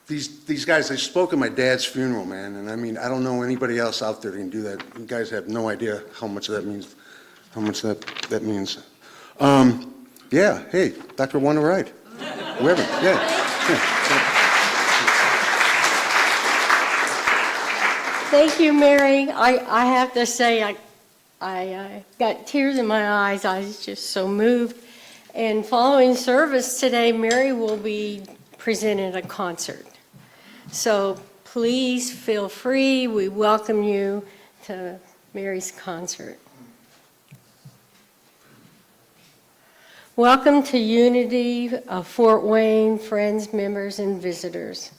These guys, they spoke at my dad's funeral, man, and I mean, I don't know anybody else out there that can do that. You guys have no idea how much that means, how much that means. Yeah, hey, Dr. Wanda Wright, whoever, yeah. Thank you, Mary. I have to say, I got tears in my eyes. I was just so moved. And following service today, Mary will be presenting a concert. So please feel free. We welcome you to Mary's concert. Welcome to Unity of Fort Wayne, friends, members, and visitors.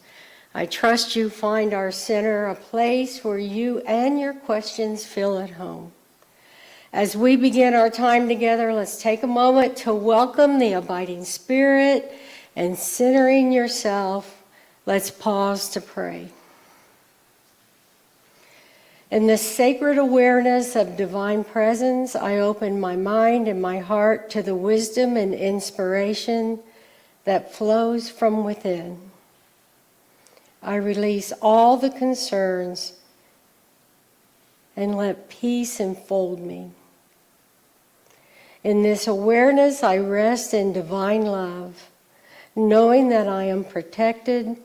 I trust you find our center a place where you and your questions feel at home. As we begin our time together, let's take a moment to welcome the abiding Spirit, and centering yourself, let's pause to pray. In this sacred awareness of divine presence, I open my mind and my heart to the wisdom and inspiration that flows from within. I release all the concerns and let peace enfold me. In this awareness, I rest in divine love, knowing that I am protected,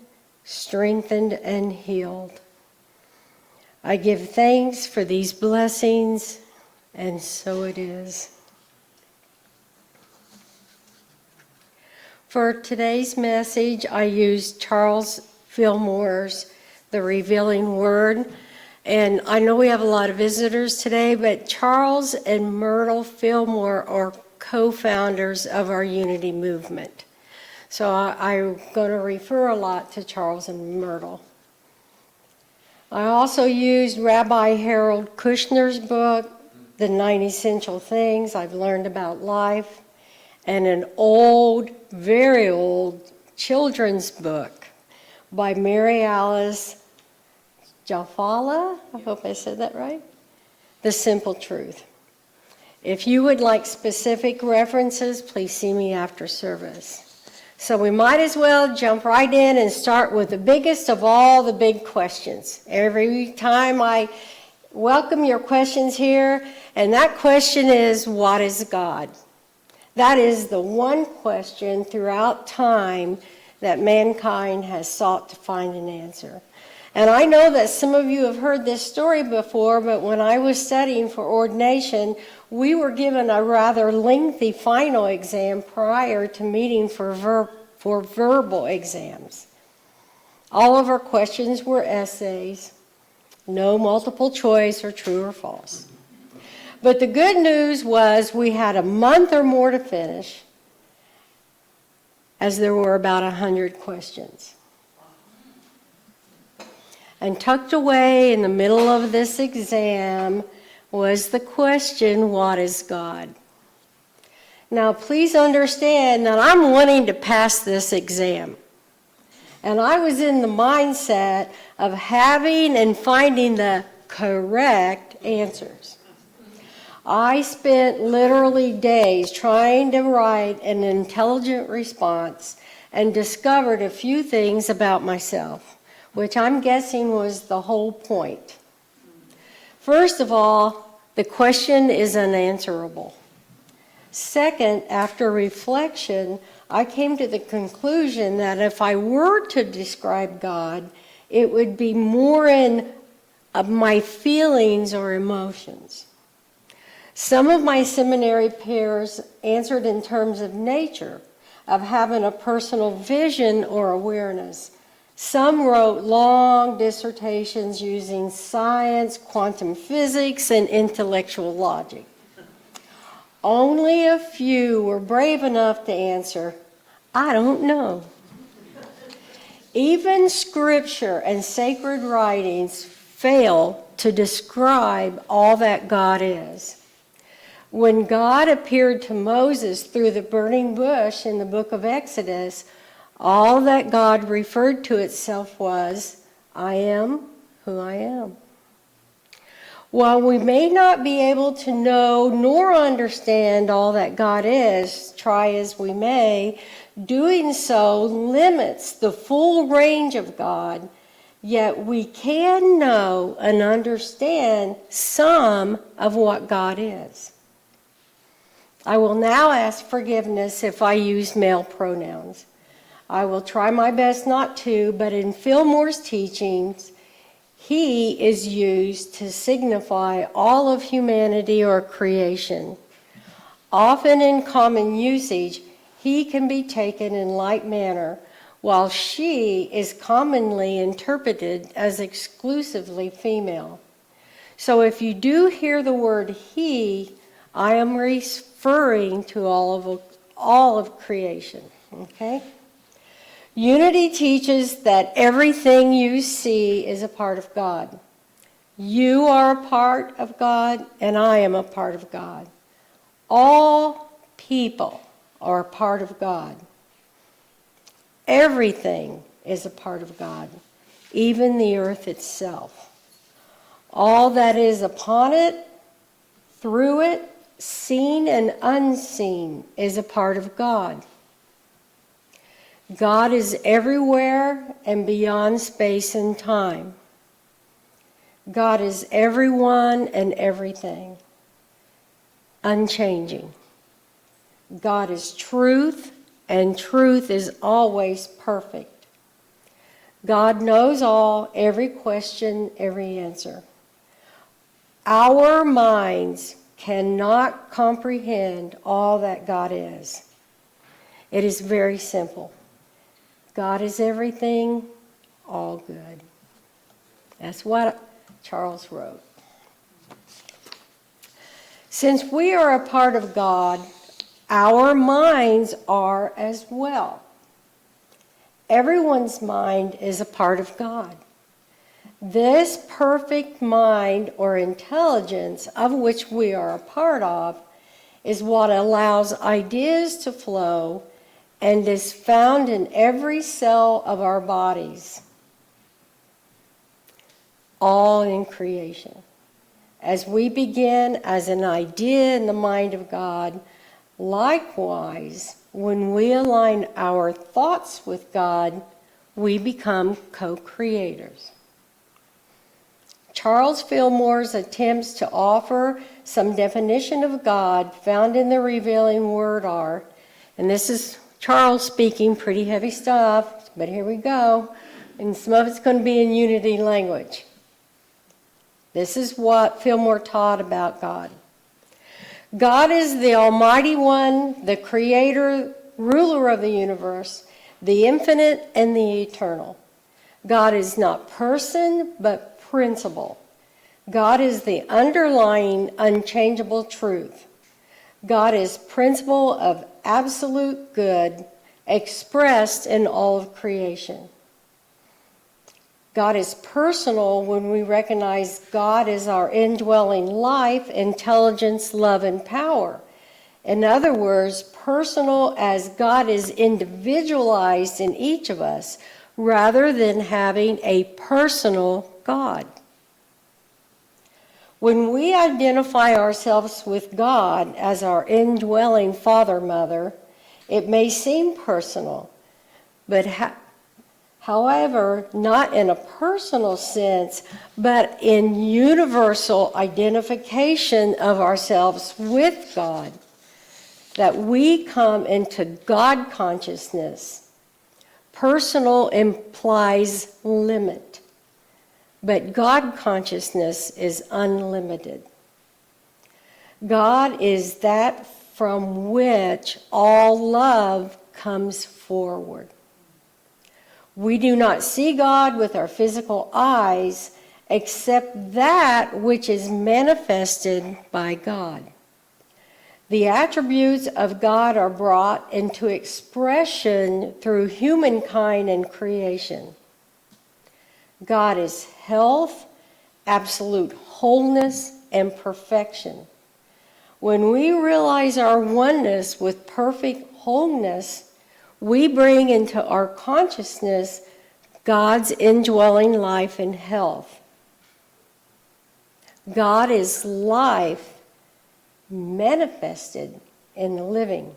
strengthened, and healed. I give thanks for these blessings, and so it is. For today's message, I used Charles Fillmore's The Revealing Word. And I know we have a lot of visitors today, but Charles and Myrtle Fillmore are co-founders of our Unity movement. So I'm going to refer a lot to Charles and Myrtle. I also used Rabbi Harold Kushner's book, The 9 Essential Things I've Learned About Life, and an old, very old children's book by Mary Alice Jafala, I hope I said that right, The Simple Truth. If you would like specific references, please see me after service. So we might as well jump right in and start with the biggest of all the big questions. Every time I welcome your questions here, and that question is, what is God? That is the one question throughout time that mankind has sought to find an answer. And I know that some of you have heard this story before, but when I was studying for ordination, we were given a rather lengthy final exam prior to meeting for verbal exams. All of our questions were essays, no multiple choice or true or false. But the good news was we had a month or more to finish, as there were about 100 questions. And tucked away in the middle of this exam was the question, what is God? Now, please understand that I'm wanting to pass this exam. And I was in the mindset of having and finding the correct answers. I spent literally days trying to write an intelligent response and discovered a few things about myself, which I'm guessing was the whole point. First of all, the question is unanswerable. Second, after reflection, I came to the conclusion that if I were to describe God, it would be more in my feelings or emotions. Some of my seminary peers answered in terms of nature, of having a personal vision or awareness. Some wrote long dissertations using science, quantum physics, and intellectual logic. Only a few were brave enough to answer, I don't know. Even scripture and sacred writings fail to describe all that God is. When God appeared to Moses through the burning bush in the book of Exodus, all that God referred to itself was, I am who I am. While we may not be able to know nor understand all that God is, try as we may, doing so limits the full range of God, yet we can know and understand some of what God is. I will now ask forgiveness if I use male pronouns. I will try my best not to, but in Fillmore's teachings, he is used to signify all of humanity or creation. Often in common usage, he can be taken in like manner, while she is commonly interpreted as exclusively female. So if you do hear the word he, I am referring to all of creation, okay? Unity teaches that everything you see is a part of God. You are a part of God, and I am a part of God. All people are a part of God. Everything is a part of God, even the earth itself. All that is upon it, through it, seen and unseen, is a part of God. God is everywhere and beyond space and time. God is everyone and everything, unchanging. God is truth, and truth is always perfect. God knows all, every question, every answer. Our minds cannot comprehend all that God is. It is very simple. God is everything, all good. That's what Charles wrote. Since we are a part of God, our minds are as well. Everyone's mind is a part of God. This perfect mind or intelligence of which we are a part of is what allows ideas to flow and is found in every cell of our bodies, all in creation. As we begin as an idea in the mind of God, likewise, when we align our thoughts with God, we become co-creators. Charles Fillmore's attempts to offer some definition of God found in the Revealing Word are, and this is Charles speaking, pretty heavy stuff, but here we go. And some of it's going to be in unity language. This is what Fillmore taught about God. God is the Almighty One, the Creator, ruler of the universe, the infinite and the eternal. God is not person, but principle. God is the underlying, unchangeable truth. God is principle of absolute good expressed in all of creation. God is personal when we recognize God as our indwelling life, intelligence, love, and power. In other words, personal as God is individualized in each of us, rather than having a personal God. When we identify ourselves with God as our indwelling Father, Mother, it may seem personal, but however, not in a personal sense, but in universal identification of ourselves with God, that we come into God consciousness. Personal implies limit, but God consciousness is unlimited. God is that from which all love comes forward. We do not see God with our physical eyes, except that which is manifested by God. The attributes of God are brought into expression through humankind and creation. God is health, absolute wholeness, and perfection. When we realize our oneness with perfect wholeness, we bring into our consciousness God's indwelling life and health. God is life manifested in the living.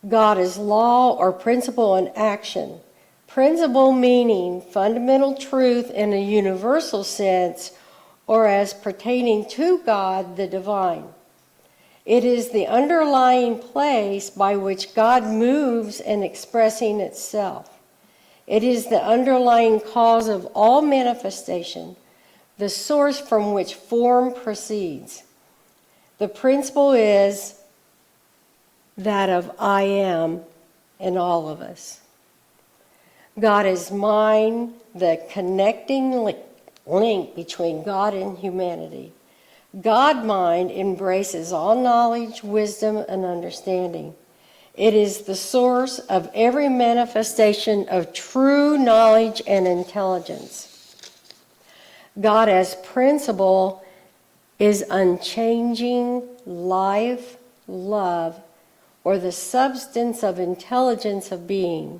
God is law or principle in action. Principle meaning fundamental truth in a universal sense or as pertaining to God, the divine. It is the underlying place by which God moves in expressing itself. It is the underlying cause of all manifestation, the source from which form proceeds. The principle is that of I am in all of us. God is mind, the connecting link between God and humanity. God mind embraces all knowledge, wisdom, and understanding. It is the source of every manifestation of true knowledge and intelligence. God as principle is unchanging life, love, or the substance of intelligence of being.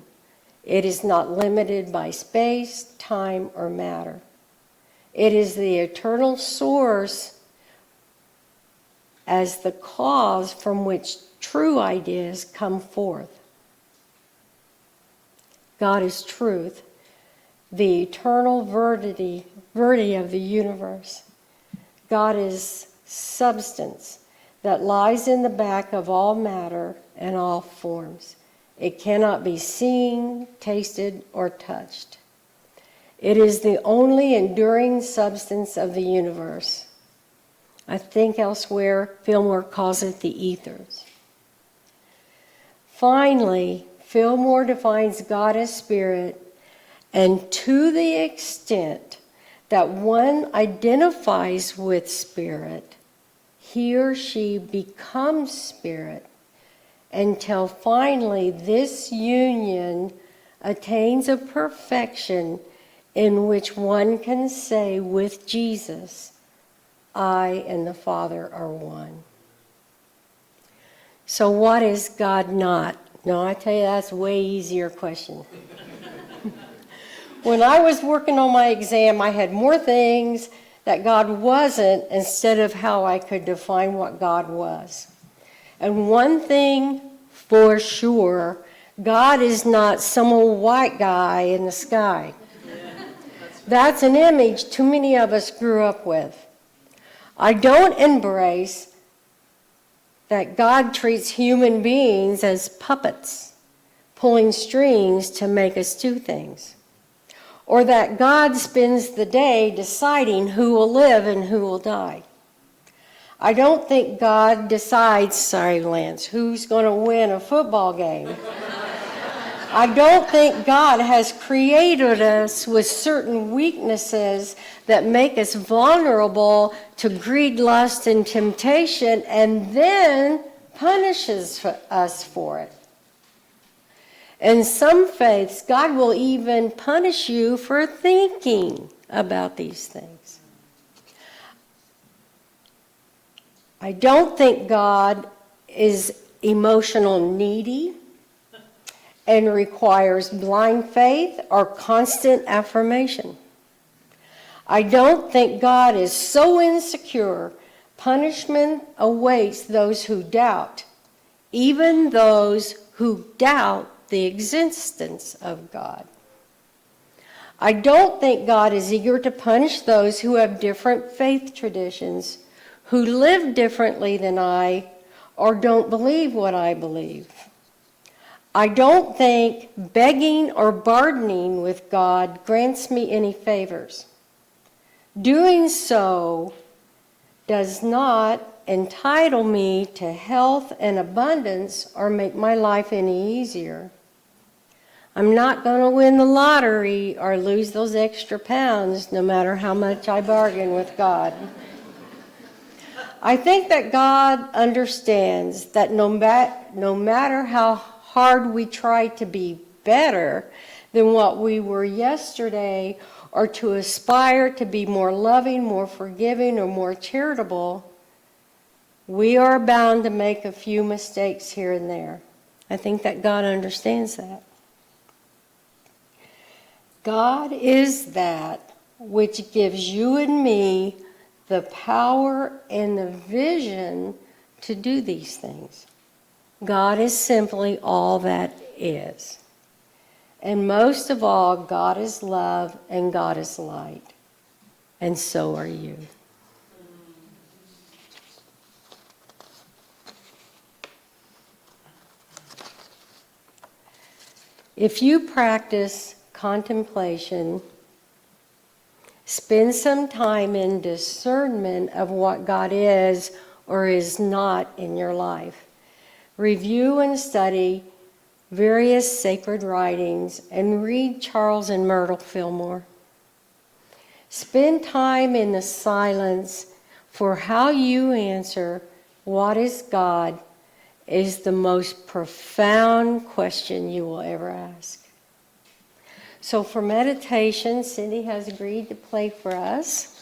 It is not limited by space, time, or matter. It is the eternal source as the cause from which true ideas come forth. God is truth, the eternal verity of the universe. God is substance that lies in the back of all matter and all forms. It cannot be seen, tasted, or touched. It is the only enduring substance of the universe. I think elsewhere, Fillmore calls it the ethers. Finally, Fillmore defines God as spirit, and to the extent that one identifies with spirit, he or she becomes spirit, until finally this union attains a perfection in which one can say with Jesus, I and the Father are one. So what is God not? No, I tell you, that's a way easier question. When I was working on my exam, I had more things that God wasn't instead of how I could define what God was. And one thing for sure, God is not some old white guy in the sky. That's an image too many of us grew up with. I don't embrace that God treats human beings as puppets, pulling strings to make us do things. Or that God spends the day deciding who will live and who will die. I don't think God decides, sorry Lance, who's going to win a football game. I don't think God has created us with certain weaknesses that make us vulnerable to greed, lust, and temptation, and then punishes us for it. In some faiths, God will even punish you for thinking about these things. I don't think God is emotional needy and requires blind faith or constant affirmation. I don't think God is so insecure, punishment awaits those who doubt, even those who doubt the existence of God. I don't think God is eager to punish those who have different faith traditions, who live differently than I, or don't believe what I believe. I don't think begging or bargaining with God grants me any favors. Doing so does not entitle me to health and abundance or make my life any easier. I'm not going to win the lottery or lose those extra pounds no matter how much I bargain with God. I think that God understands that no matter how hard we try to be better than what we were yesterday, or to aspire to be more loving, more forgiving, or more charitable, we are bound to make a few mistakes here and there. I think that God understands that. God is that which gives you and me the power and the vision to do these things. God is simply all that is. And most of all, God is love and God is light. And so are you. If you practice contemplation, spend some time in discernment of what God is or is not in your life. Review and study various sacred writings and read Charles and Myrtle Fillmore. Spend time in the silence, for how you answer what is God is the most profound question you will ever ask. So for meditation, Cindy has agreed to play for us.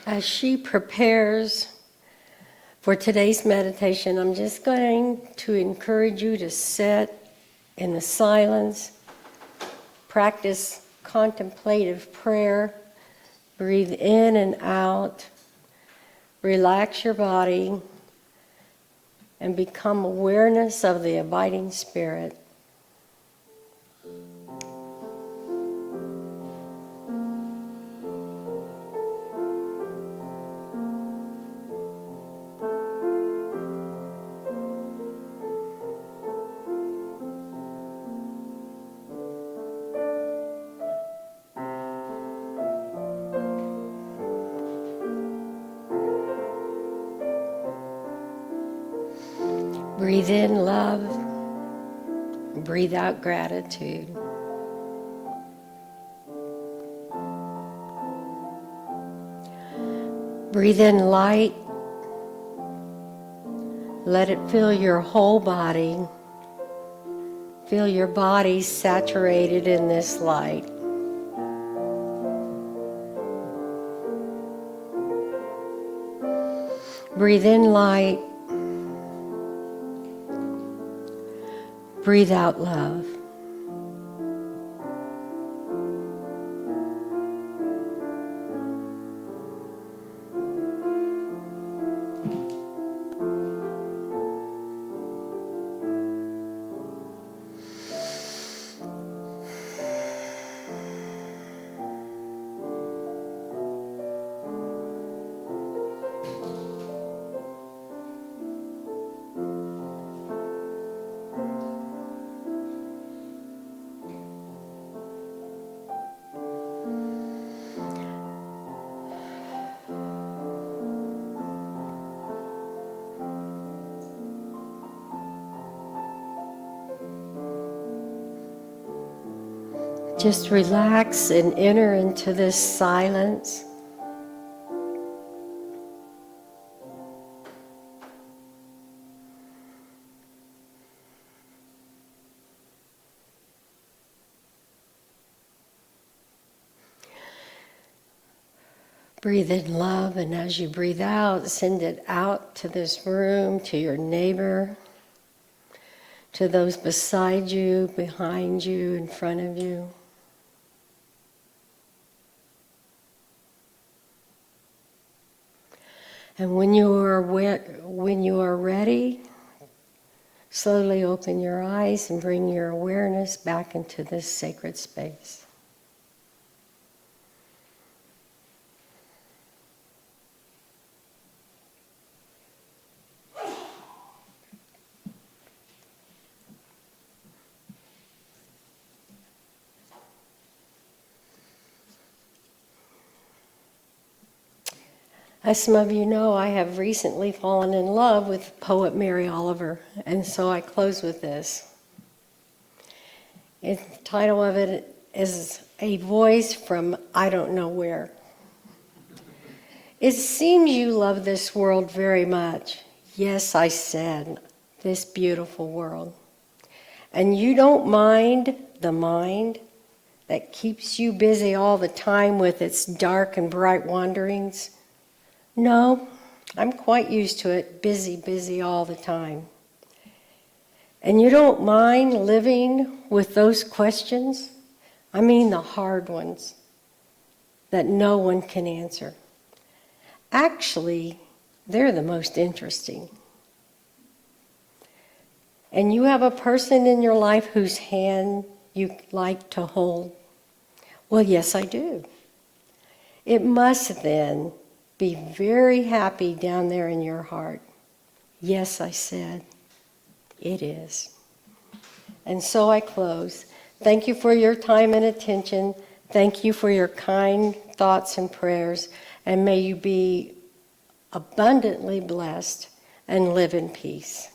As she prepares for today's meditation, I'm just going to encourage you to sit in the silence, practice contemplative prayer, breathe in and out, relax your body, and become awareness of the abiding spirit. Breathe in love, breathe out gratitude. Breathe in light, let it fill your whole body. Feel your body saturated in this light. Breathe in light. Breathe out love. Just relax and enter into this silence. Breathe in love, and as you breathe out, send it out to this room, to your neighbor, to those beside you, behind you, in front of you. And when you are ready, slowly open your eyes and bring your awareness back into this sacred space. As some of you know, I have recently fallen in love with poet Mary Oliver, and so I close with this. The title of it is A Voice from I Don't Know Where. It seems you love this world very much. Yes, I said, this beautiful world. And you don't mind the mind that keeps you busy all the time with its dark and bright wanderings? No, I'm quite used to it, busy all the time. And you don't mind living with those questions? I mean the hard ones that no one can answer. Actually, they're the most interesting. And you have a person in your life whose hand you like to hold? Well, yes, I do. It must then be very happy down there in your heart. Yes, I said, it is. And so I close. Thank you for your time and attention. Thank you for your kind thoughts and prayers. And may you be abundantly blessed and live in peace.